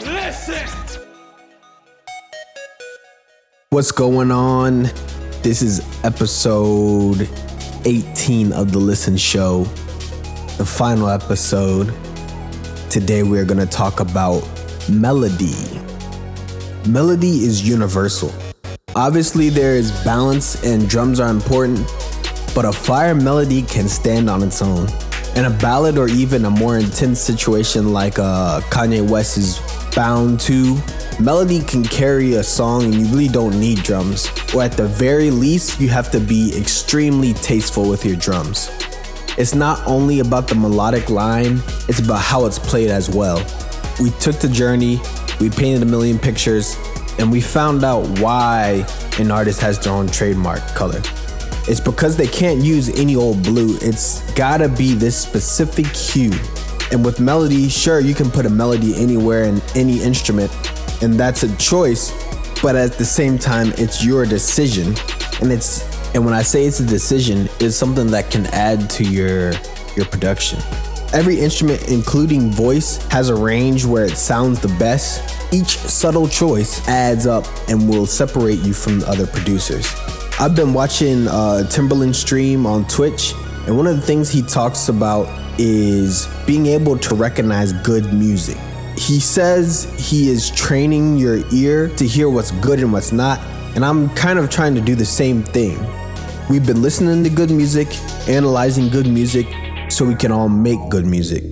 Listen. What's going on? This is episode 18 of the Listen Show, the final episode. Today we're going to talk about melody. Melody is universal. Obviously there is balance and drums are important, but a fire melody can stand on its own. In a ballad or even a more intense situation like Kanye West's Bound To, melody can carry a song and you really don't need drums. Or at the very least, you have to be extremely tasteful with your drums. It's not only about the melodic line, it's about how it's played as well. We took the journey, we painted a million pictures, and we found out why an artist has their own trademark color. It's because they can't use any old blue. It's gotta be this specific hue. And with melody, sure, you can put a melody anywhere in any instrument, and that's a choice, but at the same time, it's your decision. And when I say it's a decision, it's something that can add to your production. Every instrument, including voice, has a range where it sounds the best. Each subtle choice adds up and will separate you from the other producers. I've been watching Timberland stream on Twitch, and one of the things he talks about is being able to recognize good music. He says he is training your ear to hear what's good and what's not, and I'm kind of trying to do the same thing. We've been listening to good music, analyzing good music, so we can all make good music.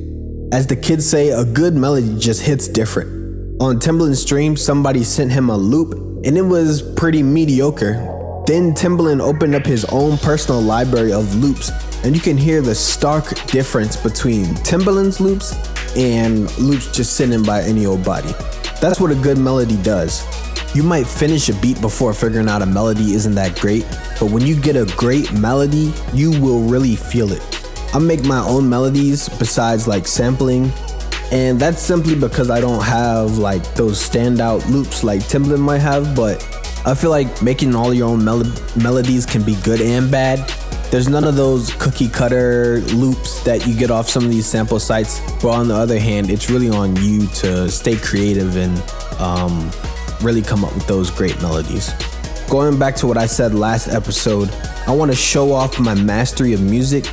As the kids say, a good melody just hits different. On Timberland's stream, somebody sent him a loop, and it was pretty mediocre. Then Timberland opened up his own personal library of loops, and you can hear the stark difference between Timberland's loops and loops just sitting by any old body. That's what a good melody does. You might finish a beat before figuring out a melody isn't that great, but when you get a great melody, you will really feel it. I make my own melodies besides like sampling, and that's simply because I don't have like those standout loops like Timberland might have, but I feel like making all your own melodies can be good and bad. There's none of those cookie cutter loops that you get off some of these sample sites, but on the other hand, it's really on you to stay creative and really come up with those great melodies. Going back to what I said last episode, I want to show off my mastery of music,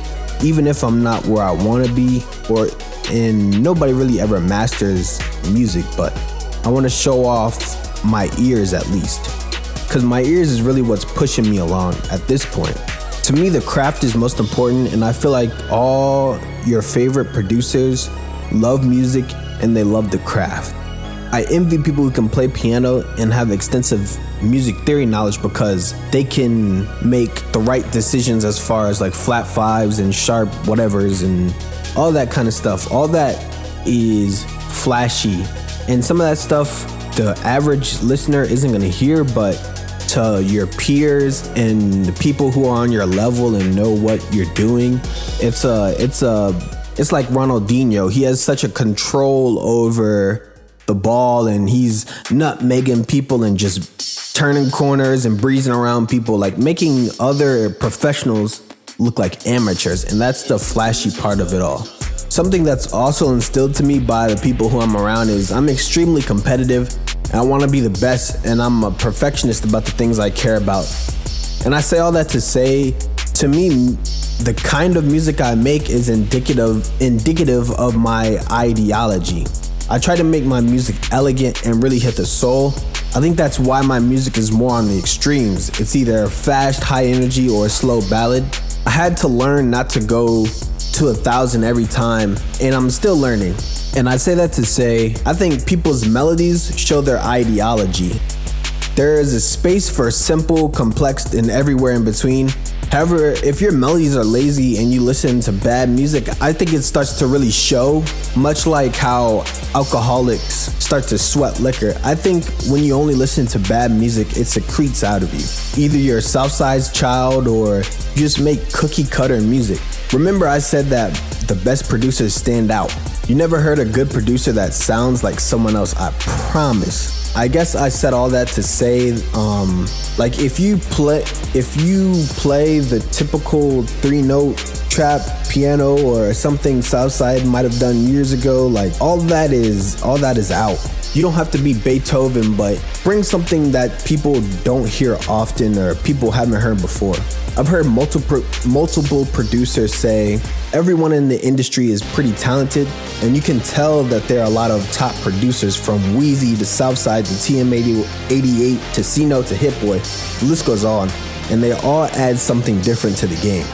even if I'm not where I want to be, and nobody really ever masters music, but I want to show off my ears at least. Because my ears is really what's pushing me along at this point. To me, the craft is most important, and I feel like all your favorite producers love music and they love the craft. I envy people who can play piano and have extensive music theory knowledge because they can make the right decisions as far as like flat fives and sharp whatevers and all that kind of stuff. All that is flashy, and some of that stuff the average listener isn't going to hear, but to your peers and the people who are on your level and know what you're doing, it's like Ronaldinho. He has such a control over the ball, and he's nutmegging people and just turning corners and breezing around people, like making other professionals look like amateurs, and that's the flashy part of it all. Something that's also instilled to me by the people who I'm around is I'm extremely competitive. I want to be the best, and I'm a perfectionist about the things I care about. And I say all that to say, to me, the kind of music I make is indicative of my ideology. I try to make my music elegant and really hit the soul. I think that's why my music is more on the extremes. It's either fast, high energy, or a slow ballad. I had to learn not to go to 1,000 every time, and I'm still learning. And I say that to say, I think people's melodies show their ideology. There is a space for simple, complex, and everywhere in between. However, if your melodies are lazy and you listen to bad music, I think it starts to really show, much like how alcoholics start to sweat liquor. I think when you only listen to bad music, it secretes out of you. Either you're a Southside child or you just make cookie cutter music. Remember, I said that the best producers stand out. You never heard a good producer that sounds like someone else, I promise. I guess I said all that to say, like if you play the typical 3-note trap piano or something Southside might have done years ago, like all that is out. You don't have to be Beethoven, but bring something that people don't hear often or people haven't heard before. I've heard multiple producers say everyone in the industry is pretty talented, and you can tell that there are a lot of top producers from Wheezy to Southside to TM88 to C-Note to Hit Boy. The list goes on, and they all add something different to the game.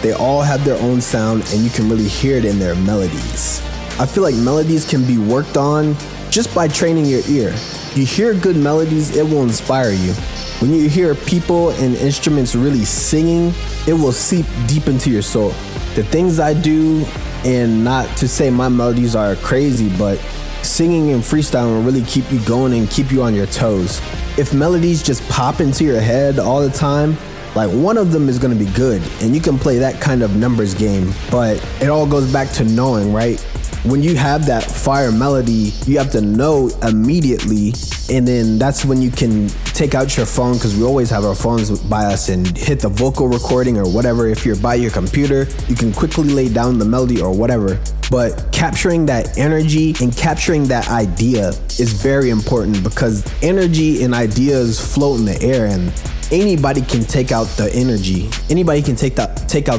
They all have their own sound, and you can really hear it in their melodies. I feel like melodies can be worked on just by training your ear. You hear good melodies, it will inspire you. When you hear people and instruments really singing, it will seep deep into your soul. The things I do, and not to say my melodies are crazy, but singing and freestyling will really keep you going and keep you on your toes. If melodies just pop into your head all the time, like one of them is gonna be good, and you can play that kind of numbers game, but it all goes back to knowing, right? When you have that fire melody, you have to know immediately, and then that's when you can take out your phone, because we always have our phones by us, and hit the vocal recording or whatever. If you're by your computer, you can quickly lay down the melody or whatever. But capturing that energy and capturing that idea is very important, because energy and ideas float in the air, and anybody can take out the energy. Anybody can take out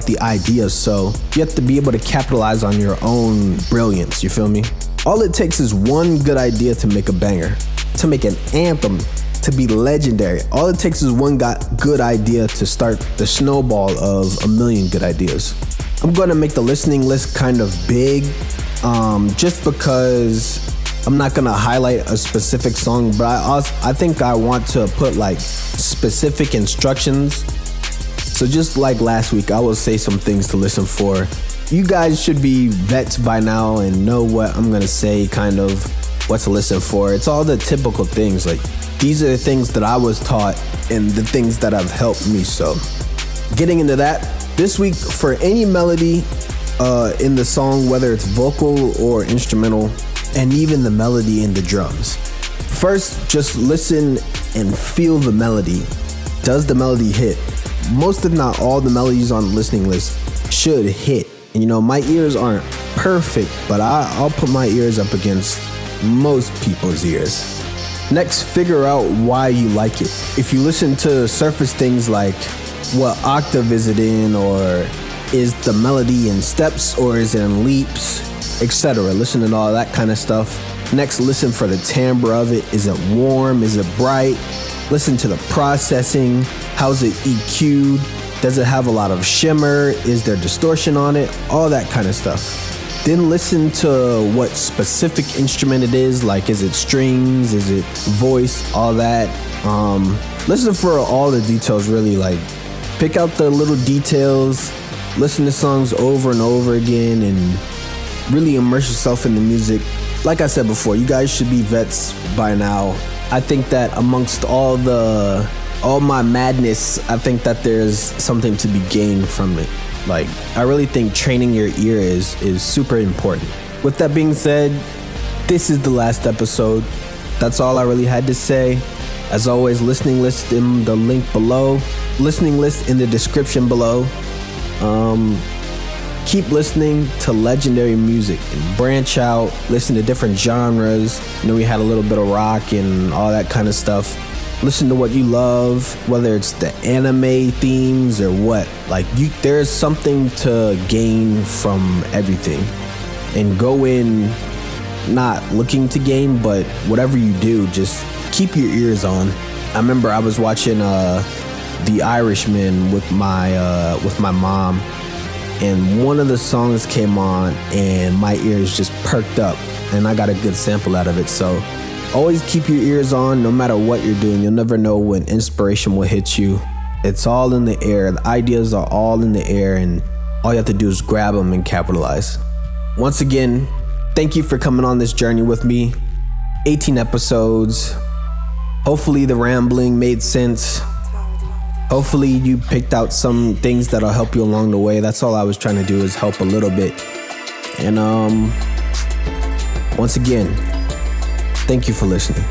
the ideas. So you have to be able to capitalize on your own brilliance. You feel me? All it takes is one good idea to make a banger, to make an anthem, to be legendary. All it takes is one good idea to start the snowball of a million good ideas. I'm going to make the listening list kind of big, just because I'm not gonna highlight a specific song, but I think I want to put like specific instructions. So just like last week, I will say some things to listen for. You guys should be vets by now and know what I'm gonna say, kind of what to listen for. It's all the typical things. Like these are the things that I was taught and the things that have helped me. So getting into that, this week for any melody in the song, whether it's vocal or instrumental, and even the melody and the drums. First, just listen and feel the melody. Does the melody hit? Most if not all the melodies on the listening list should hit. And you know, my ears aren't perfect, but I'll put my ears up against most people's ears. Next, figure out why you like it. If you listen to surface things like what octave is it in, or is the melody in steps or is it in leaps, etc. Listen to all that kind of stuff. Next, listen for the timbre of it. Is it warm? Is it bright? Listen to the processing. How's it EQ'd? Does it have a lot of shimmer? Is there distortion on it? All that kind of stuff. Then listen to what specific instrument it is. Like, is it strings? Is it voice? All that. Listen for all the details, really. Like, pick out the little details. Listen to songs over and over again and really immerse yourself in the music. Like I said before, you guys should be vets by now. I think that amongst all my madness, I think that there's something to be gained from it. Like, I really think training your ear is super important. With that being said, this is the last episode. That's all I really had to say. As always, listening list in the link below. Listening list in the description below. Keep listening to legendary music and branch out, listen to different genres. You know, we had a little bit of rock and all that kind of stuff. Listen to what you love, whether it's the anime themes or what. Like, there's something to gain from everything. And go in not looking to gain, but whatever you do, just keep your ears on. I remember I was watching The Irishman with my mom, and one of the songs came on and my ears just perked up and I got a good sample out of it. So always keep your ears on no matter what you're doing. You'll never know when inspiration will hit you. It's all in the air. The ideas are all in the air, and all you have to do is grab them and capitalize. Once again, thank you for coming on this journey with me. 18 episodes. Hopefully the rambling made sense. Hopefully you picked out some things that'll help you along the way. That's all I was trying to do, is help a little bit. And once again, thank you for listening.